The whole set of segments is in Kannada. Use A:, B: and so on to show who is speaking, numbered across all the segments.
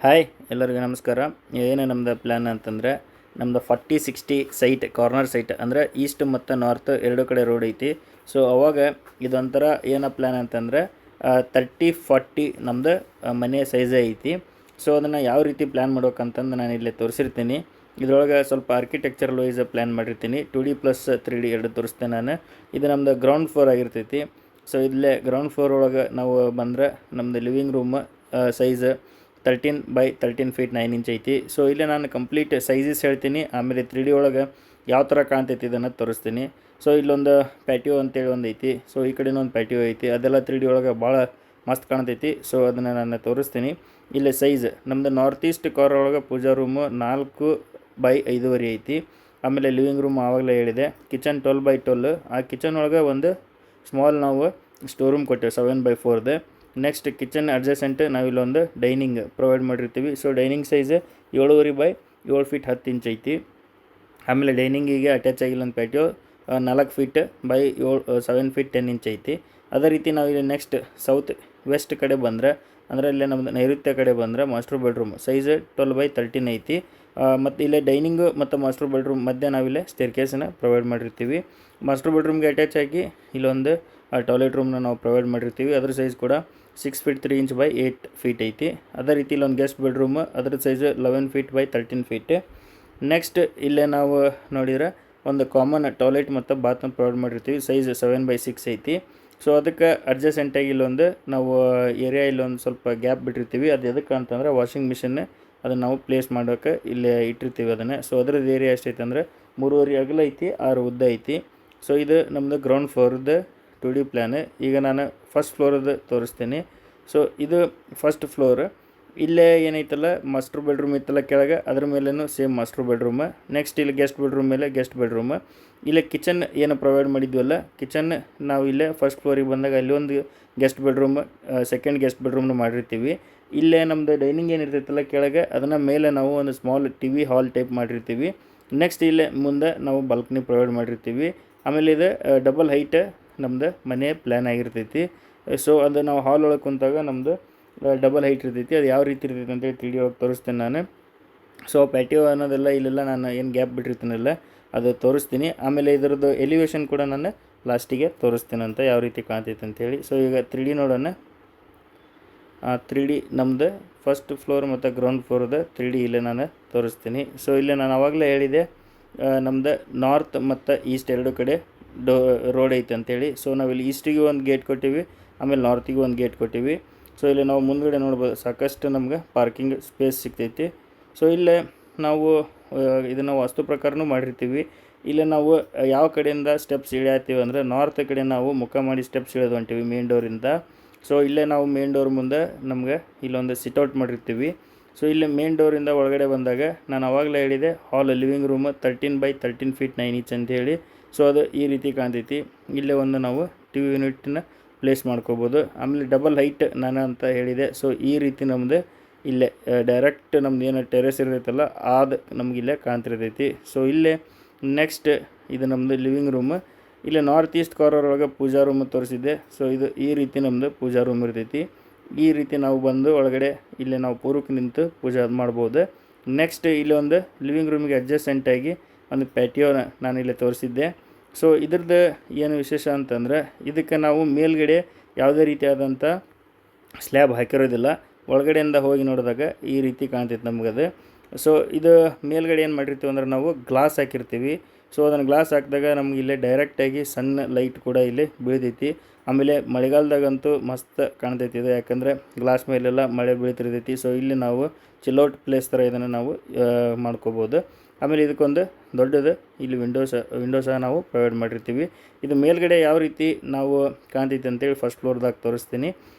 A: ಹಾಯ್ ಎಲ್ಲರಿಗೂ ನಮಸ್ಕಾರ. ಏನು ನಮ್ಮದು ಪ್ಲ್ಯಾನ್ ಅಂತಂದರೆ ನಮ್ಮದು 40-60 ಸೈಟ್ ಕಾರ್ನರ್ ಸೈಟ್ ಅಂದರೆ ಈಸ್ಟ್ ಮತ್ತು ನಾರ್ತ್ ಎರಡು ಕಡೆ ರೋಡ್ ಐತಿ. ಸೊ ಅವಾಗ ಇದೊಂಥರ ಏನೋ ಪ್ಲ್ಯಾನ್ ಅಂತಂದರೆ 30-40 ನಮ್ಮದು ಮನೆ ಸೈಜೇ ಐತಿ. ಸೊ ಅದನ್ನು ಯಾವ ರೀತಿ ಪ್ಲ್ಯಾನ್ ಮಾಡ್ಬೇಕಂತಂದು ನಾನು ಇಲ್ಲಿ ತೋರಿಸಿರ್ತೀನಿ. ಇದರೊಳಗೆ ಸ್ವಲ್ಪ ಆರ್ಕಿಟೆಕ್ಚರಲ್ ವೈಸ್ ಪ್ಲ್ಯಾನ್ ಮಾಡಿರ್ತೀನಿ. 2D + 3D ಎರಡು ತೋರಿಸ್ತೇನೆ ನಾನು. ಇದು ನಮ್ಮದು ಗ್ರೌಂಡ್ ಫ್ಲೋರ್ ಆಗಿರ್ತೈತಿ. ಸೊ ಇಲ್ಲೇ ಗ್ರೌಂಡ್ ಫ್ಲೋರ್ ಒಳಗೆ ನಾವು ಬಂದರೆ ನಮ್ಮದು living room size 13 by 13 feet 9 inch ಐತಿ. ಸೊ ಇಲ್ಲೇ ನಾನು ಕಂಪ್ಲೀಟ್ ಸೈಜಸ್ ಹೇಳ್ತೀನಿ, ಆಮೇಲೆ 3D ಒಳಗೆ ಯಾವ ಥರ ಕಾಣ್ತೈತಿ ಇದನ್ನು ತೋರಿಸ್ತೀನಿ. ಸೊ ಇಲ್ಲೊಂದು ಪ್ಯಾಟಿಯೋ ಅಂತೇಳಿ ಒಂದು ಐತಿ. ಸೊ ಈ ಕಡೆನೂ ಒಂದು ಪ್ಯಾಟಿಯೋ ಐತಿ. ಅದೆಲ್ಲ 3D ಒಳಗೆ ಭಾಳ ಮಸ್ತ್ ಕಾಣ್ತೈತಿ. ಸೊ ಅದನ್ನು ನಾನು ತೋರಿಸ್ತೀನಿ. ಇಲ್ಲಿ ಸೈಜ್ ನಮ್ಮದು ನಾರ್ತ್ ಈಸ್ಟ್ ಕಾರ್ನರ್ ಒಳಗೆ ಪೂಜಾ ರೂಮು 4 by 5.5 ಐತಿ. ಆಮೇಲೆ ಲಿವಿಂಗ್ ರೂಮ್ ಆವಾಗಲೇ ಹೇಳಿದೆ. Kitchen 12 by 12. ಆ ಕಿಚನ್ ಒಳಗೆ ಒಂದು ಸ್ಮಾಲ್ ನಾವು ಸ್ಟೋರ್ ರೂಮ್ ಕೊಟ್ಟೇವೆ 7 by 4. ನೆಕ್ಸ್ಟ್ ಕಿಚನ್ ಅಡ್ಜಸೆಂಟ್ ನಾವಿಲ್ಲೊಂದು ಡೈನಿಂಗ್ ಪ್ರೊವೈಡ್ ಮಾಡಿರ್ತೀವಿ. So dining size 7.5 by 7 feet 10 inch ಐತಿ. ಆಮೇಲೆ ಡೈನಿಂಗಿಗೆ ಅಟ್ಯಾಚ್ ಆಗಿಲ್ಲ ಒಂದು ಪ್ಯಾಟಿಯೋ 4 feet by 7 feet 10 inch ಐತಿ. ಅದೇ ರೀತಿ ನಾವು ಇಲ್ಲಿ ನೆಕ್ಸ್ಟ್ ಸೌತ್ ವೆಸ್ಟ್ ಕಡೆ ಬಂದರೆ ಅಂದರೆ ಇಲ್ಲೇ ನಮ್ಮದು ನೈಋತ್ಯ ಕಡೆ ಬಂದರೆ ಮಾಸ್ಟರ್ ಬೆಡ್ರೂಮ್ ಸೈಜ್ 12 by 13 ಐತಿ. ಮತ್ತು ಇಲ್ಲೇ ಡೈನಿಂಗು ಮತ್ತು ಮಾಸ್ಟರ್ ಬೆಡ್ರೂಮ್ ಮಧ್ಯೆ ನಾವಿಲ್ಲೇ ಸ್ಟೇರ್ಕೇಸನ್ನು ಪ್ರೊವೈಡ್ ಮಾಡಿರ್ತೀವಿ. ಮಾಸ್ಟರ್ ಬೆಡ್ರೂಮ್ಗೆ ಅಟ್ಯಾಚ್ ಆಗಿ ಇಲ್ಲೊಂದು ಟಾಯ್ಲೆಟ್ ರೂಮ್ನ ನಾವು ಪ್ರೊವೈಡ್ ಮಾಡಿರ್ತೀವಿ. ಅದ್ರ ಸೈಜ್ ಕೂಡ 6 feet 3 inch by 8 feet ಐತಿ. ಅದೇ ರೀತಿ ಇಲ್ಲೊಂದು ಗೆಸ್ಟ್ ಬೆಡ್ರೂಮ್, ಅದ್ರ size 11 feet by 13 feet. Next ಇಲ್ಲೇ ನಾವು ನೋಡಿದ್ರೆ ಒಂದು ಕಾಮನ್ ಟಾಯ್ಲೆಟ್ ಮತ್ತು ಬಾತ್ರೂಮ್ ಪ್ರೊವೈಡ್ ಮಾಡಿರ್ತೀವಿ. ಸೈಜ್ 7 by 6 ಐತಿ. ಸೊ ಅದಕ್ಕೆ ಅಡ್ಜಸೆಂಟಾಗಿ ಇಲ್ಲೊಂದು ನಾವು ಏರಿಯಾ ಇಲ್ಲೊಂದು ಸ್ವಲ್ಪ ಗ್ಯಾಪ್ ಬಿಟ್ಟಿರ್ತೀವಿ. ಅದು ಎದಕ್ಕೆ ಅಂತಂದರೆ ವಾಷಿಂಗ್ ಮಿಷಿನ್ ಅದನ್ನು ನಾವು ಪ್ಲೇಸ್ ಮಾಡೋಕ್ಕೆ ಇಲ್ಲೇ ಇಟ್ಟಿರ್ತೀವಿ ಅದನ್ನು. ಸೊ ಅದ್ರದ್ದು ಏರಿಯಾ ಎಷ್ಟೈತೆ ಅಂದರೆ 3.5 ಅಗಲ ಐತಿ, 6 ಉದ್ದ ಐತಿ. ಸೊ ಇದು ನಮ್ಮದು ಗ್ರೌಂಡ್ ಫ್ಲೋರ್ದು 2D ಪ್ಲ್ಯಾನ್. ಈಗ ನಾನು ಫಸ್ಟ್ ಫ್ಲೋರದ್ದು ತೋರಿಸ್ತೀನಿ. ಸೊ ಇದು ಫಸ್ಟ್ ಫ್ಲೋರ್. ಇಲ್ಲೇ ಏನೈತಲ್ಲ ಮಾಸ್ಟರ್ ಬೆಡ್ರೂಮ್ ಇತ್ತಲ್ಲ ಕೆಳಗೆ, ಅದ್ರ ಮೇಲೂ ಸೇಮ್ ಮಾಸ್ಟರ್ ಬೆಡ್ರೂಮ್. ನೆಕ್ಸ್ಟ್ ಇಲ್ಲಿ ಗೆಸ್ಟ್ ಬೆಡ್ರೂಮ್ ಮೇಲೆ ಗೆಸ್ಟ್ ಬೆಡ್ರೂಮ್. ಇಲ್ಲೇ ಕಿಚನ್ ಏನು ಪ್ರೊವೈಡ್ ಮಾಡಿದ್ವಲ್ಲ, ಕಿಚನ್ ನಾವು ಇಲ್ಲೇ ಫಸ್ಟ್ ಫ್ಲೋರಿಗೆ ಬಂದಾಗ ಅಲ್ಲಿ ಒಂದು ಗೆಸ್ಟ್ ಬೆಡ್ರೂಮ್, ಸೆಕೆಂಡ್ ಗೆಸ್ಟ್ ಬೆಡ್ರೂಮ್ನ ಮಾಡಿರ್ತೀವಿ. ಇಲ್ಲೇ ನಮ್ಮದು ಡೈನಿಂಗ್ ಏನಿರ್ತೈತಲ್ಲ ಕೆಳಗೆ, ಅದನ್ನು ಮೇಲೆ ನಾವು ಒಂದು ಸ್ಮಾಲ್ TV ಹಾಲ್ ಟೈಪ್ ಮಾಡಿರ್ತೀವಿ. ನೆಕ್ಸ್ಟ್ ಇಲ್ಲೇ ಮುಂದೆ ನಾವು ಬಾಲ್ಕನಿ ಪ್ರೊವೈಡ್ ಮಾಡಿರ್ತೀವಿ. ಆಮೇಲೆ ಇದು ಡಬಲ್ ಹೈಟ್ ನಮ್ಮದು ಮನೆ ಪ್ಲ್ಯಾನ್ ಆಗಿರ್ತೈತಿ. ಸೊ ಅದು ನಾವು ಹಾಲ್ ಒಳಗೆ ಕುಂತಾಗ ನಮ್ಮದು ಡಬಲ್ ಹೈಟ್ ಇರ್ತೈತಿ. ಅದು ಯಾವ ರೀತಿ ಇರ್ತೈತಿ ಅಂತೇಳಿ 3D ಒಳಗೆ ತೋರಿಸ್ತೇನೆ ನಾನು. ಸೊ ಪ್ಯಾಟಿಯೋ ಅನ್ನೋದೆಲ್ಲ ಇಲ್ಲೆಲ್ಲ ನಾನು ಏನು ಗ್ಯಾಪ್ ಬಿಟ್ಟಿರ್ತೀನಲ್ಲ ಅದು ತೋರಿಸ್ತೀನಿ. ಆಮೇಲೆ ಇದರದ್ದು ಎಲಿವೇಶನ್ ಕೂಡ ನಾನು ಲಾಸ್ಟಿಗೆ ತೋರಿಸ್ತೀನಿ ಅಂತ ಯಾವ ರೀತಿ ಕಾಣ್ತೈತೆ ಅಂತೇಳಿ. ಸೊ ಈಗ 3D ನೋಡೋಣ. 3D ನಮ್ಮದು ಫಸ್ಟ್ ಫ್ಲೋರ್ ಮತ್ತು ಗ್ರೌಂಡ್ ಫ್ಲೋರ್ದು 3D ಇಲ್ಲೇ ನಾನು ತೋರಿಸ್ತೀನಿ. ಸೊ ಇಲ್ಲೇ ನಾನು ಆವಾಗಲೇ ಹೇಳಿದೆ ನಮ್ಮದು ನಾರ್ತ್ ಮತ್ತು ಈಸ್ಟ್ ಎರಡು ಕಡೆ ರೋಡ್ ಐತೆ ಅಂತೇಳಿ. ಸೊ ನಾವಿಲ್ಲಿ ಈಸ್ಟಿಗೆ ಒಂದು ಗೇಟ್ ಕೊಟ್ಟಿವಿ, ಆಮೇಲೆ ನಾರ್ತಿಗೆ ಒಂದು ಗೇಟ್ ಕೊಟ್ಟಿವಿ. ಸೊ ಇಲ್ಲಿ ನಾವು ಮುಂದ್ಗಡೆ ನೋಡ್ಬೋದು ಸಾಕಷ್ಟು ನಮ್ಗೆ ಪಾರ್ಕಿಂಗ್ ಸ್ಪೇಸ್ ಸಿಗ್ತೈತಿ. ಸೊ ಇಲ್ಲೇ ನಾವು ಇದನ್ನು ವಾಸ್ತು ಪ್ರಕಾರನೂ ಮಾಡಿರ್ತೀವಿ. ಇಲ್ಲೇ ನಾವು ಯಾವ ಕಡೆಯಿಂದ ಸ್ಟೆಪ್ಸ್ ಇಳಿಯತ್ತೀವಿ ಅಂದರೆ ನಾರ್ತ್ ಕಡೆ ನಾವು ಮುಖ ಮಾಡಿ ಸ್ಟೆಪ್ಸ್ ಇಳಿದು ಹೊಂಟೀವಿ ಮೇನ್ ಡೋರಿಂದ. ಸೊ ಇಲ್ಲೇ ನಾವು ಮೇನ್ ಡೋರ್ ಮುಂದೆ ನಮ್ಗೆ ಇಲ್ಲೊಂದು ಸಿಟ್ಔಟ್ ಮಾಡಿರ್ತೀವಿ. ಸೊ ಇಲ್ಲಿ ಮೇನ್ ಡೋರಿಂದ ಒಳಗಡೆ ಬಂದಾಗ ನಾನು ಆವಾಗಲೇ ಹೇಳಿದೆ hall living room 13 by 13 feet 9 inch ಅಂತೇಳಿ. ಸೊ ಅದು ಈ ರೀತಿ ಕಾಣ್ತೈತಿ. ಇಲ್ಲೇ ಒಂದು ನಾವು TV ಯೂನಿಟ್ನ ಪ್ಲೇಸ್ ಮಾಡ್ಕೋಬೋದು. ಆಮೇಲೆ ಡಬಲ್ ಹೈಟ್ ನಾನು ಅಂತ ಹೇಳಿದೆ. ಸೊ ಈ ರೀತಿ ನಮ್ಮದು ಇಲ್ಲೇ ಡೈರೆಕ್ಟ್ ನಮ್ದು ಏನು ಟೆರೆಸ್ ಇರ್ತೈತಲ್ಲ ಅದು ನಮಗಿಲ್ಲೇ ಕಾಣ್ತಿರ್ತೈತಿ. ಸೊ ಇಲ್ಲೇ ನೆಕ್ಸ್ಟ್ ಇದು ನಮ್ಮದು ಲಿವಿಂಗ್ ರೂಮ್. ಇಲ್ಲೇ ನಾರ್ತ್ ಈಸ್ಟ್ ಕಾರ್ನರ್ ಒಳಗೆ ಪೂಜಾ ರೂಮ್ ತೋರಿಸಿದ್ದೆ. ಸೊ ಇದು ಈ ರೀತಿ ನಮ್ಮದು ಪೂಜಾ ರೂಮ್ ಇರ್ತೈತಿ. ಈ ರೀತಿ ನಾವು ಬಂದು ಒಳಗಡೆ ಇಲ್ಲೇ ನಾವು ಪೂರ್ವಕ್ಕೆ ನಿಂತು ಪೂಜೆ ಮಾಡ್ಬೋದು. ನೆಕ್ಸ್ಟ್ ಇಲ್ಲಿ ಒಂದು ಲಿವಿಂಗ್ ರೂಮಿಗೆ ಅಡ್ಜಸೆಂಟಾಗಿ ಒಂದು ಪ್ಯಾಟಿಯೋನ ನಾನು ಇಲ್ಲಿ ತೋರಿಸಿದ್ದೆ. ಸೊ ಇದ್ರದ್ದು ಏನು ವಿಶೇಷ ಅಂತಂದರೆ ಇದಕ್ಕೆ ನಾವು ಮೇಲ್ಗಡೆ ಯಾವುದೇ ರೀತಿಯಾದಂಥ ಸ್ಲ್ಯಾಬ್ ಹಾಕಿರೋದಿಲ್ಲ. ಒಳಗಡೆಯಿಂದ ಹೋಗಿ ನೋಡಿದಾಗ ಈ ರೀತಿ ಕಾಣ್ತೈತೆ ನಮಗದು. ಸೊ ಇದು ಮೇಲ್ಗಡೆ ಏನು ಮಾಡಿರ್ತೀವಿ ಅಂದ್ರೆ ನಾವು ಗ್ಲಾಸ್ ಹಾಕಿರ್ತೀವಿ. ಸೊ ಅದನ್ನು ಗ್ಲಾಸ್ ಹಾಕಿದಾಗ ನಮ್ಗೆ ಇಲ್ಲೇ ಡೈರೆಕ್ಟಾಗಿ ಸಣ್ಣ ಲೈಟ್ ಕೂಡ ಇಲ್ಲಿ ಬೀಳ್ತೈತಿ. ಆಮೇಲೆ ಮಳೆಗಾಲದಾಗಂತೂ ಮಸ್ತ್ ಕಾಣ್ತೈತಿ ಇದು, ಯಾಕಂದರೆ ಗ್ಲಾಸ್ ಮೇಲೆಲ್ಲ ಮಳೆ ಬೀಳ್ತಿರ್ತೈತಿ. ಸೊ ಇಲ್ಲಿ ನಾವು ಚಿಲ್ಔಟ್ ಪ್ಲೇಸ್ ಥರ ಇದನ್ನು ನಾವು ಮಾಡ್ಕೋಬೋದು. ಆಮೇಲೆ ಇದಕ್ಕೊಂದು ದೊಡ್ಡದು ಇಲ್ಲಿ ವಿಂಡೋ ಸಹ ನಾವು ಪ್ರೊವೈಡ್ ಮಾಡಿರ್ತೀವಿ. ಇದು ಮೇಲ್ಗಡೆ ಯಾವ ರೀತಿ ನಾವು ಕಾಣ್ತೈತಿ ಅಂತೇಳಿ ಫಸ್ಟ್ ಫ್ಲೋರ್ದಾಗ ತೋರಿಸ್ತೀನಿ.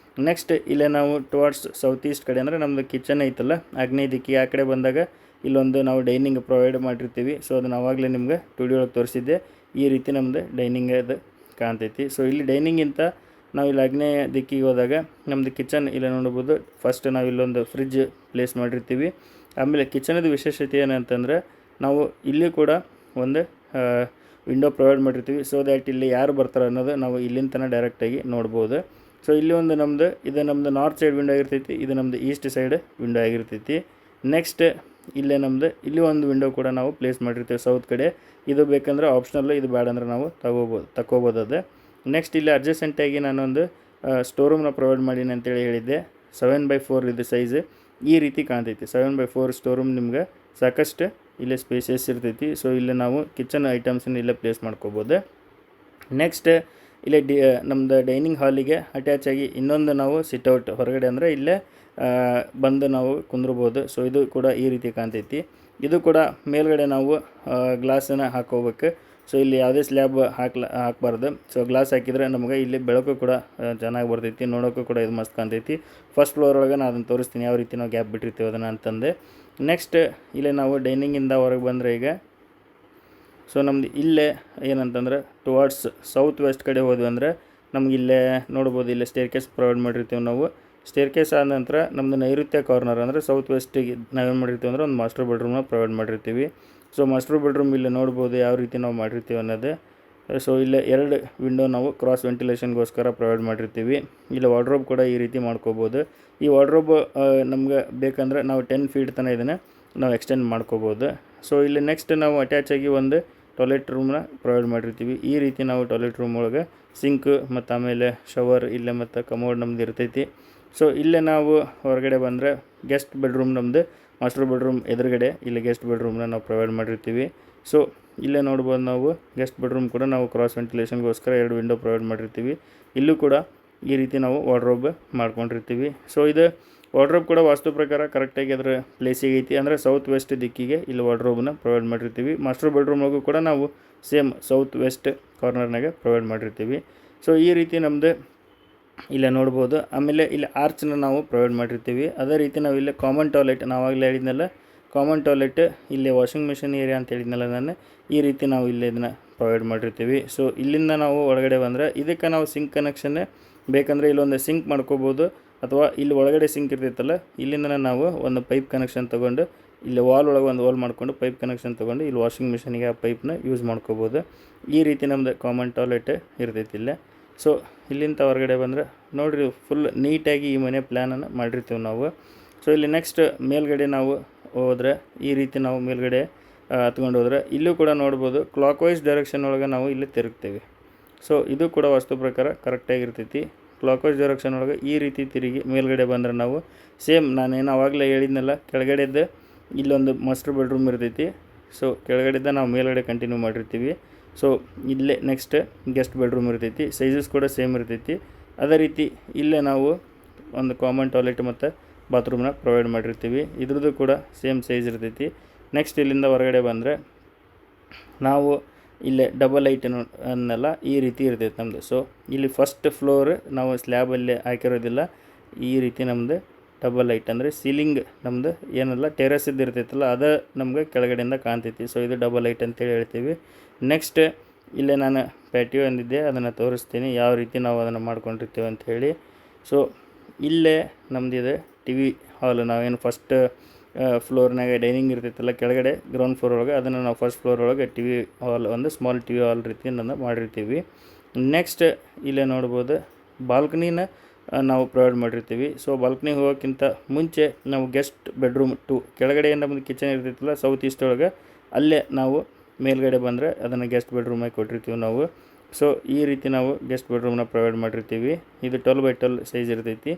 A: ನೆಕ್ಸ್ಟ್ ಇಲ್ಲೇ ನಾವು ಟುವರ್ಡ್ಸ್ ಸೌತ್ ಈಸ್ಟ್ ಕಡೆ ಅಂದರೆ ನಮ್ಮದು ಕಿಚನ್ ಐತಲ್ಲ ಆಗ್ನೇಯ ದಿಕ್ಕಿಗೆ, ಆ ಕಡೆ ಬಂದಾಗ ಇಲ್ಲೊಂದು ನಾವು ಡೈನಿಂಗ್ ಪ್ರೊವೈಡ್ ಮಾಡಿರ್ತೀವಿ. ಸೊ ಅದನ್ನು ಆವಾಗಲೇ ನಿಮ್ಗೆ 2D ಒಳಗೆ ತೋರಿಸಿದ್ದೆ. ಈ ರೀತಿ ನಮ್ಮದು ಡೈನಿಂಗ್ ಅದು ಕಾಣ್ತೈತಿ. ಸೊ ಇಲ್ಲಿ ಡೈನಿಂಗಿಂತ ನಾವು ಇಲ್ಲಿ ಆಗ್ನೇಯ ದಿಕ್ಕಿಗೆ ಹೋದಾಗ ನಮ್ಮದು ಕಿಚನ್ ಇಲ್ಲಿ ನೋಡ್ಬೋದು. ಫಸ್ಟ್ ನಾವು ಇಲ್ಲೊಂದು ಫ್ರಿಡ್ಜ್ ಪ್ಲೇಸ್ ಮಾಡಿರ್ತೀವಿ. ಆಮೇಲೆ ಕಿಚನದು ವಿಶೇಷತೆ ಏನಂತಂದರೆ ನಾವು ಇಲ್ಲಿ ಕೂಡ ಒಂದು ವಿಂಡೋ ಪ್ರೊವೈಡ್ ಮಾಡಿರ್ತೀವಿ. ಸೊ ದ್ಯಾಟ್ ಇಲ್ಲಿ ಯಾರು ಬರ್ತಾರೆ ಅನ್ನೋದು ನಾವು ಇಲ್ಲಿಂದ ಡೈರೆಕ್ಟಾಗಿ ನೋಡ್ಬೋದು. ಸೊ ಇಲ್ಲಿ ಒಂದು ನಮ್ಮದು ಇದು ನಮ್ಮದು ನಾರ್ತ್ ಸೈಡ್ ವಿಂಡೋ ಆಗಿರ್ತೈತಿ, ಇದು ನಮ್ಮದು ಈಸ್ಟ್ ಸೈಡ್ ವಿಂಡೋ ಆಗಿರ್ತೈತಿ. ನೆಕ್ಸ್ಟ್ ಇಲ್ಲೇ ನಮ್ಮದು ಇಲ್ಲಿ ಒಂದು ವಿಂಡೋ ಕೂಡ ನಾವು ಪ್ಲೇಸ್ ಮಾಡಿರ್ತೀವಿ ಸೌತ್ ಕಡೆ. ಇದು ಬೇಕಂದ್ರೆ ಆಪ್ಷನಲ್ಲು, ಇದು ಬೇಡ ಅಂದ್ರೆ ನಾವು ತಗೋಬೋದು ಅದು. ನೆಕ್ಸ್ಟ್ ಇಲ್ಲಿ ಅಡ್ಜಸೆಂಟಾಗಿ ನಾನೊಂದು ಸ್ಟೋರ್ ರೂಮ್ನ ಪ್ರೊವೈಡ್ ಮಾಡೀನಿ ಅಂತೇಳಿ ಹೇಳಿದ್ದೆ. 7x4 ಇದು ಸೈಜ್ ಈ ರೀತಿ ಕಾಣ್ತೈತಿ. 7x4 ಸ್ಟೋರ್ ರೂಮ್ ನಿಮ್ಗೆ ಸಾಕಷ್ಟು ಇಲ್ಲೇ ಸ್ಪೇಸಿಯಸ್ ಇರ್ತೈತಿ. ಸೊ ಇಲ್ಲೇ ನಾವು ಕಿಚನ್ ಐಟಮ್ಸನ್ನ ಇಲ್ಲೇ ಪ್ಲೇಸ್ ಮಾಡ್ಕೋಬೋದು. ನೆಕ್ಸ್ಟ್ ಇಲ್ಲೇ ನಮ್ಮದು ಡೈನಿಂಗ್ ಹಾಲಿಗೆ ಅಟ್ಯಾಚ್ ಆಗಿ ಇನ್ನೊಂದು ನಾವು ಸಿಟ್ಔಟ್ ಹೊರಗಡೆ ಅಂದರೆ ಇಲ್ಲೇ ಬಂದು ನಾವು ಕುಂದ್ರಬೋದು. ಸೊ ಇದು ಕೂಡ ಈ ರೀತಿ ಕಾಣ್ತೈತಿ. ಇದು ಕೂಡ ಮೇಲ್ಗಡೆ ನಾವು ಗ್ಲಾಸನ್ನು ಹಾಕೋಬೇಕು. ಸೊ ಇಲ್ಲಿ ಯಾವುದೇ ಸ್ಲ್ಯಾಬ್ ಹಾಕಬಾರ್ದು. ಸೊ ಗ್ಲಾಸ್ ಹಾಕಿದರೆ ನಮಗೆ ಇಲ್ಲಿ ಬೆಳಕು ಕೂಡ ಚೆನ್ನಾಗಿ ಬರ್ತೈತಿ, ನೋಡೋಕ್ಕೂ ಕೂಡ ಇದು ಮಸ್ತ್ ಕಾಣ್ತೈತಿ. ಫಸ್ಟ್ ಫ್ಲೋರ್ ಒಳಗೆ ನಾನು ಅದನ್ನು ತೋರಿಸ್ತೀನಿ ಯಾವ ರೀತಿ ನಾವು ಗ್ಯಾಪ್ ಬಿಟ್ಟಿರ್ತೀವಿ ಅದನ್ನು ಅಂತಂದು. ನೆಕ್ಸ್ಟ್ ಇಲ್ಲೇ ನಾವು ಡೈನಿಂಗಿಂದ ಹೊರಗೆ ಬಂದರೆ ಈಗ ಸೊ ನಮ್ದು ಇಲ್ಲೇ ಏನಂತಂದ್ರೆ ಟುವರ್ಡ್ಸ್ ಸೌತ್ ವೆಸ್ಟ್ ಕಡೆ ಹೋದ್ವಿ ಅಂದರೆ ನಮ್ಗೆ ಇಲ್ಲೇ ನೋಡ್ಬೋದು, ಇಲ್ಲೇ ಸ್ಟೇರ್ಕೇಸ್ ಪ್ರೊವೈಡ್ ಮಾಡಿರ್ತೀವಿ ನಾವು. ಸ್ಟೇರ್ಕೇಸ್ ಆದ ನಂತರ ನಮ್ಮದು ನೈಋತ್ಯ ಕಾರ್ನರ್ ಅಂದರೆ ಸೌತ್ ವೆಸ್ಟಿಗೆ ನಾವೇನು ಮಾಡಿರ್ತೀವಿ ಅಂದರೆ ಒಂದು ಮಾಸ್ಟರ್ ಬೆಡ್ರೂಮ್ನ ಪ್ರೊವೈಡ್ ಮಾಡಿರ್ತೀವಿ. ಸೊ ಮಾಸ್ಟರ್ ಬೆಡ್ರೂಮ್ ಇಲ್ಲಿ ನೋಡ್ಬೋದು ಯಾವ ರೀತಿ ನಾವು ಮಾಡಿರ್ತೀವಿ ಅನ್ನೋದು. ಸೊ ಇಲ್ಲೇ 2 ವಿಂಡೋ ನಾವು ಕ್ರಾಸ್ ವೆಂಟಿಲೇಷನ್ಗೋಸ್ಕರ ಪ್ರೊವೈಡ್ ಮಾಡಿರ್ತೀವಿ. ಇಲ್ಲಿ ವಾರ್ಡ್ರೋಬ್ ಕೂಡ ಈ ರೀತಿ ಮಾಡ್ಕೋಬೋದು. ಈ ವಾರ್ಡ್ರೋಬ್ ನಮ್ಗೆ ಬೇಕಂದ್ರೆ ನಾವು 10 ಫೀಟ್ ತನಕ ಇದನ್ನು ನಾವು ಎಕ್ಸ್ಟೆಂಡ್ ಮಾಡ್ಕೋಬೋದು. ಸೊ ಇಲ್ಲಿ ನೆಕ್ಸ್ಟ್ ನಾವು ಅಟ್ಯಾಚ್ ಆಗಿ ಒಂದು ಟಾಯ್ಲೆಟ್ ರೂಮ್ನ ಪ್ರೊವೈಡ್ ಮಾಡಿರ್ತೀವಿ. ಈ ರೀತಿ ನಾವು ಟಾಯ್ಲೆಟ್ ರೂಮ್ ಒಳಗೆ ಸಿಂಕ್ ಮತ್ತು ಆಮೇಲೆ ಶವರ್ ಇಲ್ಲೇ ಮತ್ತು ಕಮೋಡ್ ನಮ್ದು ಇರ್ತೈತಿ. ಸೊ ಇಲ್ಲೇ ನಾವು ಹೊರಗಡೆ ಬಂದರೆ ಗೆಸ್ಟ್ ಬೆಡ್ರೂಮ್ ನಮ್ಮದು ಮಾಸ್ಟರ್ ಬೆಡ್ರೂಮ್ ಎದುರುಗಡೆ ಇಲ್ಲಿ ಗೆಸ್ಟ್ ಬೆಡ್ರೂಮ್ನ ನಾವು ಪ್ರೊವೈಡ್ ಮಾಡಿರ್ತೀವಿ. ಸೊ ಇಲ್ಲೇ ನೋಡ್ಬೋದು ನಾವು ಗೆಸ್ಟ್ ಬೆಡ್ರೂಮ್ ಕೂಡ ನಾವು ಕ್ರಾಸ್ ವೆಂಟಿಲೇಷನ್ಗೋಸ್ಕರ 2 ವಿಂಡೋ ಪ್ರೊವೈಡ್ ಮಾಡಿರ್ತೀವಿ. ಇಲ್ಲೂ ಕೂಡ ಈ ರೀತಿ ನಾವು ವಾರ್ಡ್ರೋಬ್ ಮಾಡ್ಕೊಂಡಿರ್ತೀವಿ. ಸೊ ಇದು ವಾರ್ಡ್ರೋಬ್ ಕೂಡ ವಾಸ್ತು ಪ್ರಕಾರ ಕರೆಕ್ಟಾಗಿ ಅದರ ಪ್ಲೇಸಿಗೆ ಐತಿ, ಅಂದರೆ ಸೌತ್ ವೆಸ್ಟ್ ದಿಕ್ಕಿಗೆ ಇಲ್ಲಿ ವಾರ್ಡ್ರೋಬ್ನ ಪ್ರೊವೈಡ್ ಮಾಡಿರ್ತೀವಿ. ಮಾಸ್ಟರ್ ಬೆಡ್ರೂಮ್ನಾಗೂ ಕೂಡ ನಾವು ಸೇಮ್ ಸೌತ್ ವೆಸ್ಟ್ ಕಾರ್ನರ್ನಾಗೆ ಪ್ರೊವೈಡ್ ಮಾಡಿರ್ತೀವಿ. ಸೊ ಈ ರೀತಿ ನಮ್ಮದು ಇಲ್ಲೇ ನೋಡ್ಬೋದು. ಆಮೇಲೆ ಇಲ್ಲಿ ಆರ್ಚನ್ನ ನಾವು ಪ್ರೊವೈಡ್ ಮಾಡಿರ್ತೀವಿ. ಅದೇ ರೀತಿ ನಾವು ಇಲ್ಲೇ ಕಾಮನ್ ಟಾಯ್ಲೆಟ್ ನಾವಾಗಲೇ ಹೇಳಿದ್ನಲ್ಲ, ಕಾಮನ್ ಟಾಯ್ಲೆಟ್ ಇಲ್ಲೇ ವಾಷಿಂಗ್ ಮಿಷಿನ್ ಏರಿಯಾ ಅಂತ ಹೇಳಿದ್ನಲ್ಲ ನಾನು, ಈ ರೀತಿ ನಾವು ಇಲ್ಲೇ ಇದನ್ನು ಪ್ರೊವೈಡ್ ಮಾಡಿರ್ತೀವಿ. ಸೊ ಇಲ್ಲಿಂದ ನಾವು ಒಳಗಡೆ ಬಂದರೆ ಇದಕ್ಕೆ ನಾವು ಸಿಂಕ್ ಕನೆಕ್ಷನ್ನೇ ಬೇಕಂದರೆ ಇಲ್ಲೊಂದು ಸಿಂಕ್ ಮಾಡ್ಕೋಬೋದು, ಅಥವಾ ಇಲ್ಲಿ ಒಳಗಡೆ ಸಿಂಕ್ ಇರ್ತೈತಲ್ಲ ಇಲ್ಲಿಂದ ನಾವು ಒಂದು ಪೈಪ್ ಕನೆಕ್ಷನ್ ತೊಗೊಂಡು ಇಲ್ಲಿ ವಾಲ್ ಒಳಗೆ ಒಂದು ವಾಲ್ ಮಾಡಿಕೊಂಡು ಪೈಪ್ ಕನೆಕ್ಷನ್ ತೊಗೊಂಡು ಇಲ್ಲಿ ವಾಷಿಂಗ್ ಮಿಷಿನಿಗೆ ಆ ಪೈಪ್ನ ಯೂಸ್ ಮಾಡ್ಕೋಬೋದು. ಈ ರೀತಿ ನಮ್ಮದು ಕಾಮನ್ ಟಾಯ್ಲೆಟ್ ಇರ್ತೈತಿ ಇಲ್ಲೇ. ಸೊ ಇಲ್ಲಿಂದ ಹೊರಗಡೆ ಬಂದರೆ ನೋಡಿರಿ ಫುಲ್ ನೀಟಾಗಿ ಈ ಮನೆ ಪ್ಲ್ಯಾನನ್ನು ಮಾಡಿರ್ತೀವಿ ನಾವು. ಸೊ ಇಲ್ಲಿ ನೆಕ್ಸ್ಟ್ ಮೇಲ್ಗಡೆ ನಾವು ಹೋದರೆ ಈ ರೀತಿ ನಾವು ಮೇಲ್ಗಡೆ ಹತ್ಕೊಂಡು ಹೋದರೆ ಇಲ್ಲೂ ಕೂಡ ನೋಡ್ಬೋದು ಕ್ಲಾಕ್ ವೈಸ್ ಡೈರೆಕ್ಷನ್ ಒಳಗೆ ನಾವು ಇಲ್ಲಿ ತಿರುಗ್ತೇವೆ. ಸೊ ಇದು ಕೂಡ ವಾಸ್ತು ಪ್ರಕಾರ ಕರೆಕ್ಟಾಗಿರ್ತೈತಿ. ಕ್ಲಾಕ್ ವೈಸ್ ಡೈರೆಕ್ಷನ್ ಒಳಗೆ ಈ ರೀತಿ ತಿರುಗಿ ಮೇಲ್ಗಡೆ ಬಂದರೆ ನಾವು ಸೇಮ್ ನಾನೇನು ಆವಾಗಲೇ ಹೇಳಿದ್ನಲ್ಲ ಕೆಳಗಡೆದ್ದು ಇಲ್ಲೊಂದು ಮಾಸ್ಟರ್ ಬೆಡ್ರೂಮ್ ಇರ್ತೈತಿ. ಸೊ ಕೆಳಗಡೆದ ನಾವು ಮೇಲ್ಗಡೆ ಕಂಟಿನ್ಯೂ ಮಾಡಿರ್ತೀವಿ. ಸೊ ಇಲ್ಲೇ ನೆಕ್ಸ್ಟ್ ಗೆಸ್ಟ್ ಬೆಡ್ರೂಮ್ ಇರ್ತೈತಿ, ಸೈಜಸ್ ಕೂಡ ಸೇಮ್ ಇರ್ತೈತಿ. ಅದೇ ರೀತಿ ಇಲ್ಲೇ ನಾವು ಒಂದು ಕಾಮನ್ ಟಾಯ್ಲೆಟ್ ಮತ್ತು ಬಾತ್ರೂಮ್ನ ಪ್ರೊವೈಡ್ ಮಾಡಿರ್ತೀವಿ. ಇದ್ರದ್ದು ಕೂಡ ಸೇಮ್ ಸೈಜ್ ಇರ್ತೈತಿ. ನೆಕ್ಸ್ಟ್ ಇಲ್ಲಿಂದ ಹೊರಗಡೆ ಬಂದರೆ ನಾವು ಇಲ್ಲೇ ಡಬಲ್ ಲೈಟ್ ಅನ್ನೆಲ್ಲ ಈ ರೀತಿ ಇರ್ತೈತೆ ನಮ್ಮದು. ಸೊ ಇಲ್ಲಿ ಫಸ್ಟ್ ಫ್ಲೋರ್ ನಾವು ಸ್ಲ್ಯಾಬಲ್ಲೇ ಹಾಕಿರೋದಿಲ್ಲ, ಈ ರೀತಿ ನಮ್ಮದು ಡಬಲ್ ಲೈಟ್ ಅಂದರೆ ಸೀಲಿಂಗ್ ನಮ್ಮದು ಏನೆಲ್ಲ ಟೆರೆಸಿದ್ದು ಇರ್ತೈತಲ್ಲ ಅದು ನಮ್ಗೆ ಕೆಳಗಡೆಯಿಂದ ಕಾಣ್ತೈತಿ. ಸೊ ಇದು ಡಬಲ್ ಲೈಟ್ ಅಂತೇಳಿ ಹೇಳ್ತೀವಿ. ನೆಕ್ಸ್ಟ್ ಇಲ್ಲೇ ನಾನು ಪ್ಯಾಟಿಯೋ ಅಂದಿದ್ದೆ ಅದನ್ನು ತೋರಿಸ್ತೀನಿ ಯಾವ ರೀತಿ ನಾವು ಅದನ್ನು ಮಾಡ್ಕೊಂಡಿರ್ತೀವಿ ಅಂಥೇಳಿ. ಸೊ ಇಲ್ಲೇ ನಮ್ಮದಿದೆ ಟಿ ವಿ ಹಾಲ್. ನಾವೇನು ಫಸ್ಟ್ ಫ್ಲೋರ್ನಾಗ ಡೈನಿಂಗ್ ಇರ್ತೈತಲ್ಲ ಕೆಳಗಡೆ ಗ್ರೌಂಡ್ ಫ್ಲೋರ್ ಒಳಗೆ, ಅದನ್ನು ನಾವು ಫಸ್ಟ್ ಫ್ಲೋರ್ ಒಳಗೆ ಟಿ ವಿ ಹಾಲ್ ಒಂದು ಸ್ಮಾಲ್ ಟಿ ವಿ ಹಾಲ್ ರೀತಿ ನಾನು ಮಾಡಿರ್ತೀವಿ. ನೆಕ್ಸ್ಟ್ ಇಲ್ಲೇ ನೋಡ್ಬೋದು ಬಾಲ್ಕನಿನ ನಾವು ಪ್ರೊವೈಡ್ ಮಾಡಿರ್ತೀವಿ. ಸೊ ಬಾಲ್ಕನಿಗೆ ಹೋಗೋಕ್ಕಿಂತ ಮುಂಚೆ ನಾವು ಗೆಸ್ಟ್ ಬೆಡ್ರೂಮ್ 2 ಕೆಳಗಡೆ ನಮ್ಮದು ಕಿಚನ್ ಇರ್ತೈತಲ್ಲ ಸೌತ್ ಈಸ್ಟ್ ಒಳಗೆ, ಅಲ್ಲೇ ನಾವು ಮೇಲ್ಗಡೆ ಬಂದರೆ ಅದನ್ನು ಗೆಸ್ಟ್ ಬೆಡ್ರೂಮಾಗಿ ಕೊಟ್ಟಿರ್ತೀವಿ ನಾವು. ಸೊ ಈ ರೀತಿ ನಾವು ಗೆಸ್ಟ್ ಬೆಡ್ರೂಮ್ನ ಪ್ರೊವೈಡ್ ಮಾಡಿರ್ತೀವಿ. ಇದು 12x12 ಸೈಜ್ ಇರ್ತೈತಿ.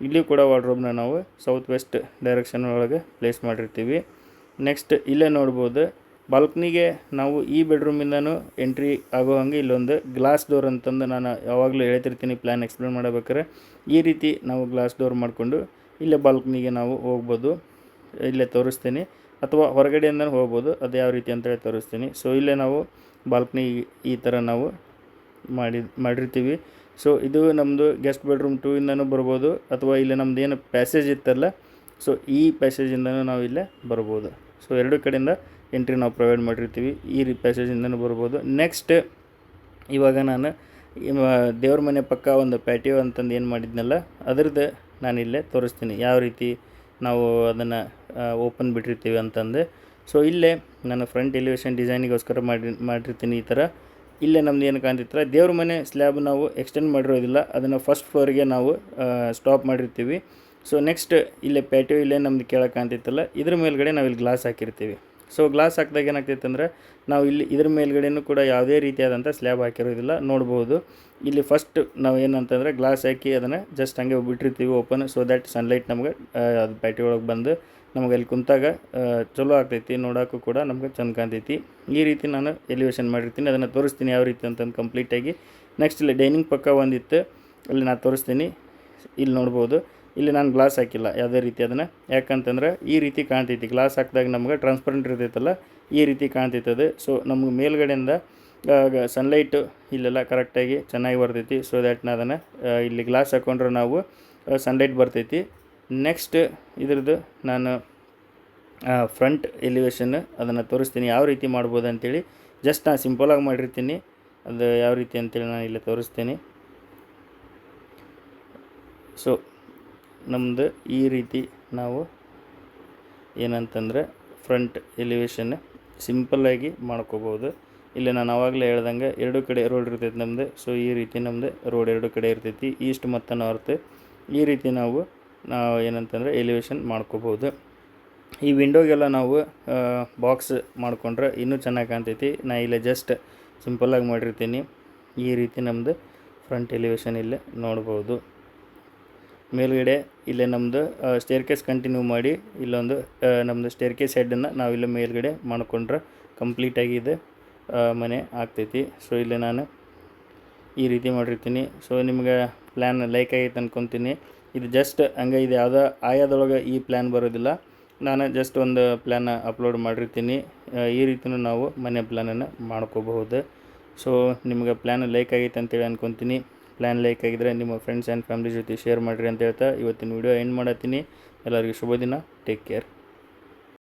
A: ಇಲ್ಲಿ ಕೂಡ ವಾರ್ಡ್ರೋಬ್ನ ನಾವು ಸೌತ್ ವೆಸ್ಟ್ ಡೈರೆಕ್ಷನ್ ಒಳಗೆ ಪ್ಲೇಸ್ ಮಾಡಿರ್ತೀವಿ. ನೆಕ್ಸ್ಟ್ ಇಲ್ಲೇ ನೋಡ್ಬೋದು ಬಾಲ್ಕನಿಗೆ ನಾವು ಈ ಬೆಡ್ರೂಮಿಂದನೂ ಎಂಟ್ರಿ ಆಗೋ ಹಾಗೆ ಇಲ್ಲೊಂದು ಗ್ಲಾಸ್ ಡೋರ್ ಅಂತಂದು ನಾನು ಯಾವಾಗಲೂ ಹೇಳ್ತಿರ್ತೀನಿ ಪ್ಲ್ಯಾನ್ ಎಕ್ಸ್ಪ್ಲೇನ್ ಮಾಡಬೇಕಾದ್ರೆ. ಈ ರೀತಿ ನಾವು ಗ್ಲಾಸ್ ಡೋರ್ ಮಾಡಿಕೊಂಡು ಇಲ್ಲೇ ಬಾಲ್ಕನಿಗೆ ನಾವು ಹೋಗ್ಬೋದು, ಇಲ್ಲೇ ತೋರಿಸ್ತೀನಿ, ಅಥವಾ ಹೊರಗಡೆಯಿಂದನೂ ಹೋಗ್ಬೋದು, ಅದು ಯಾವ ರೀತಿ ಅಂತೇಳಿ ತೋರಿಸ್ತೀನಿ. ಸೊ ಇಲ್ಲೇ ನಾವು ಬಾಲ್ಕನಿ ಈ ಥರ ನಾವು ಮಾಡಿರ್ತೀವಿ. ಸೊ ಇದು ನಮ್ಮದು ಗೆಸ್ಟ್ ಬೆಡ್ರೂಮ್ 2 ಇಂದನೂ ಬರ್ಬೋದು, ಅಥವಾ ಇಲ್ಲಿ ನಮ್ಮದು ಏನು ಪ್ಯಾಸೇಜ್ ಇತ್ತಲ್ಲ ಸೊ ಈ ಪ್ಯಾಸೇಜಿಂದನೂ ನಾವು ಇಲ್ಲೇ ಬರ್ಬೋದು. ಸೊ 2 ಕಡೆಯಿಂದ ಎಂಟ್ರಿ ನಾವು ಪ್ರೊವೈಡ್ ಮಾಡಿರ್ತೀವಿ, ಈ ಪ್ಯಾಸೇಜಿಂದನೂ ಬರ್ಬೋದು. ನೆಕ್ಸ್ಟ್ ಇವಾಗ ನಾನು ದೇವ್ರ ಮನೆ ಪಕ್ಕ ಒಂದು ಪ್ಯಾಟಿಯೋ ಅಂತಂದು ಏನು ಮಾಡಿದ್ನಲ್ಲ ಅದರದ್ದು ನಾನು ಇಲ್ಲೇ ತೋರಿಸ್ತೀನಿ ಯಾವ ರೀತಿ ನಾವು ಅದನ್ನು ಓಪನ್ ಬಿಟ್ಟಿರ್ತೀವಿ ಅಂತಂದು. ಸೊ ಇಲ್ಲೇ ನಾನು ಫ್ರಂಟ್ ಎಲಿವೇಷನ್ ಡಿಸೈನಿಗೋಸ್ಕರ ಮಾಡಿರ್ತೀನಿ ಈ ಥರ. ಇಲ್ಲೇ ನಮ್ದು ಏನು ಕಾಣ್ತಿತ್ತಲ್ಲ ದೇವ್ರ ಮನೆ ಸ್ಲ್ಯಾಬ್ ನಾವು ಎಕ್ಸ್ಟೆಂಡ್ ಮಾಡಿರೋದಿಲ್ಲ, ಅದನ್ನು ಫಸ್ಟ್ ಫ್ಲೋರಿಗೆ ನಾವು ಸ್ಟಾಪ್ ಮಾಡಿರ್ತೀವಿ. ಸೊ ನೆಕ್ಸ್ಟ್ ಇಲ್ಲೇ ಪ್ಯಾಟಿಯೋ ಇಲ್ಲೇ ನಮ್ದು ಕೆಳಗೆ ಕಾಣ್ತಿತ್ತಲ್ಲ ಇದ್ರ ಮೇಲ್ಗಡೆ ನಾವು ಇಲ್ಲಿ ಗ್ಲಾಸ್ ಹಾಕಿರ್ತೀವಿ. ಸೊ ಗ್ಲಾಸ್ ಹಾಕಿದಾಗ ಏನಾಗ್ತೈತೆ ಅಂದರೆ ನಾವು ಇಲ್ಲಿ ಇದ್ರ ಮೇಲ್ಗಡೆನೂ ಕೂಡ ಯಾವುದೇ ರೀತಿಯಾದಂಥ ಸ್ಲ್ಯಾಬ್ ಹಾಕಿರೋದಿಲ್ಲ. ನೋಡ್ಬೋದು ಇಲ್ಲಿ ಫಸ್ಟ್ ನಾವು ಏನಂತಂದರೆ ಗ್ಲಾಸ್ ಹಾಕಿ ಅದನ್ನು ಜಸ್ಟ್ ಹಂಗೆ ಬಿಟ್ಟಿರ್ತೀವಿ ಓಪನ್, ಸೊ ದ್ಯಾಟ್ ಸನ್ಲೈಟ್ ನಮ್ಗೆ ಅದು ಪ್ಯಾಟಿಯೋ ಒಳಗೆ ಬಂದು ನಮಗೆ ಅಲ್ಲಿ ಕುಂತಾಗ ಚಲೋ ಆಗ್ತೈತಿ, ನೋಡೋಕ್ಕೂ ಕೂಡ ನಮ್ಗೆ ಚಂದ ಕಾಣ್ತೈತಿ. ಈ ರೀತಿ ನಾನು ಎಲಿವೇಷನ್ ಮಾಡಿರ್ತೀನಿ, ಅದನ್ನು ತೋರಿಸ್ತೀನಿ ಯಾವ ರೀತಿ ಅಂತಂದು ಕಂಪ್ಲೀಟಾಗಿ. ನೆಕ್ಸ್ಟ್ ಇಲ್ಲಿ ಡೈನಿಂಗ್ ಪಕ್ಕ ಒಂದಿತ್ತು, ಅಲ್ಲಿ ನಾನು ತೋರಿಸ್ತೀನಿ. ಇಲ್ಲಿ ನೋಡ್ಬೋದು ಇಲ್ಲಿ ನಾನು ಗ್ಲಾಸ್ ಹಾಕಿಲ್ಲ ಯಾವುದೇ ರೀತಿ ಅದನ್ನು, ಯಾಕಂತಂದ್ರೆ ಈ ರೀತಿ ಕಾಣ್ತೈತಿ. ಗ್ಲಾಸ್ ಹಾಕಿದಾಗ ನಮ್ಗೆ ಟ್ರಾನ್ಸ್ಪರೆಂಟ್ ಇರ್ತೈತಲ್ಲ ಈ ರೀತಿ ಕಾಣ್ತೈತದು. ಸೊ ನಮ್ಗೆ ಮೇಲ್ಗಡೆಯಿಂದ ಸನ್ಲೈಟು ಇಲ್ಲೆಲ್ಲ ಕರೆಕ್ಟಾಗಿ ಚೆನ್ನಾಗಿ ಬರ್ತೈತಿ. ಸೊ ದ್ಯಾಟ್ ನಾನು ಅದನ್ನು ಇಲ್ಲಿ ಗ್ಲಾಸ್ ಹಾಕೊಂಡ್ರೆ ನಾವು ಸನ್ಲೈಟ್ ಬರ್ತೈತಿ. ನೆಕ್ಸ್ಟ್ ಇದ್ರದ್ದು ನಾನು ಫ್ರಂಟ್ ಎಲಿವೇಷನ್ ಅದನ್ನು ತೋರಿಸ್ತೀನಿ ಯಾವ ರೀತಿ ಮಾಡ್ಬೋದು ಅಂತೇಳಿ. ಜಸ್ಟ್ ನಾನು ಸಿಂಪಲಾಗಿ ಮಾಡಿರ್ತೀನಿ, ಅದು ಯಾವ ರೀತಿ ಅಂತೇಳಿ ನಾನು ಇಲ್ಲಿ ತೋರಿಸ್ತೀನಿ. ಸೊ ನಮ್ಮದು ಈ ರೀತಿ ನಾವು ಏನಂತಂದರೆ ಫ್ರಂಟ್ ಎಲಿವೇಷನ್ ಸಿಂಪಲ್ಲಾಗಿ ಮಾಡ್ಕೋಬೋದು. ಇಲ್ಲಿ ನಾನು ಆವಾಗಲೇ ಹೇಳ್ದಂಗೆ ಎರಡು ಕಡೆ ರೋಡ್ ಇರ್ತೈತಿ ನಮ್ಮದು. ಸೊ ಈ ರೀತಿ ನಮ್ಮದು ರೋಡ್ ಎರಡು ಕಡೆ ಇರ್ತೈತಿ, ಈಸ್ಟ್ ಮತ್ತು ನಾರ್ತ್. ಈ ರೀತಿ ನಾವು ಏನಂತಂದರೆ ಎಲಿವೇಷನ್ ಮಾಡ್ಕೋಬೋದು. ಈ ವಿಂಡೋಗೆಲ್ಲ ನಾವು ಬಾಕ್ಸ್ ಮಾಡಿಕೊಂಡ್ರೆ ಇನ್ನೂ ಚೆನ್ನಾಗಿ ಕಾಣ್ತೈತಿ. ನಾ ಇಲ್ಲೇ ಜಸ್ಟ್ ಸಿಂಪಲ್ಲಾಗಿ ಮಾಡಿರ್ತೀನಿ. ಈ ರೀತಿ ನಮ್ಮದು ಫ್ರಂಟ್ ಎಲಿವೇಷನ್ ಇಲ್ಲೇ ನೋಡ್ಬೋದು. ಮೇಲ್ಗಡೆ ಇಲ್ಲೇ ನಮ್ಮದು ಸ್ಟೇರ್ಕೇಸ್ ಕಂಟಿನ್ಯೂ ಮಾಡಿ ಇಲ್ಲೊಂದು ನಮ್ಮದು ಸ್ಟೇರ್ಕೇಸ್ ಹೆಡ್ಡನ್ನು ನಾವಿಲ್ಲೇ ಮೇಲ್ಗಡೆ ಮಾಡಿಕೊಂಡ್ರೆ ಕಂಪ್ಲೀಟಾಗಿ ಇದು ಮನೆ ಆಗ್ತೈತಿ. ಸೊ ಇಲ್ಲೇ ನಾನು ಈ ರೀತಿ ಮಾಡಿರ್ತೀನಿ. ಸೊ ನಿಮ್ಗೆ ಪ್ಲ್ಯಾನ್ ಲೈಕ್ ಆಗೈತೆ ಅಂದ್ಕೊತೀನಿ. ಇದು ಜಸ್ಟ್ ಹಂಗೆ ಇದು ಯಾವುದೋ ಆಯಾದೊಳಗೆ ಈ ಪ್ಲ್ಯಾನ್ ಬರೋದಿಲ್ಲ, ನಾನು ಜಸ್ಟ್ ಒಂದು ಪ್ಲ್ಯಾನ ಅಪ್ಲೋಡ್ ಮಾಡಿರ್ತೀನಿ. ಈ ರೀತಿಯೂ ನಾವು ಮನೆ ಪ್ಲ್ಯಾನನ್ನು ಮಾಡ್ಕೋಬಹುದು. ಸೊ ನಿಮ್ಗೆ ಪ್ಲ್ಯಾನ್ ಲೈಕ್ ಆಗೈತೆ ಅಂತೇಳಿ ಅಂದ್ಕೊತೀನಿ. ಪ್ಲ್ಯಾನ್ ಲೈಕ್ ಆಗಿದ್ರೆ ನಿಮ್ಮ ಫ್ರೆಂಡ್ಸ್ ಆ್ಯಂಡ್ ಫ್ಯಾಮಿಲಿ ಜೊತೆ ಶೇರ್ ಮಾಡಿರಿ ಅಂತ ಹೇಳ್ತಾ ಇವತ್ತಿನ ವಿಡಿಯೋ ಎಂಡ್ ಮಾಡತ್ತೀನಿ. ಎಲ್ಲರಿಗೂ ಶುಭ ದಿನ. Take care.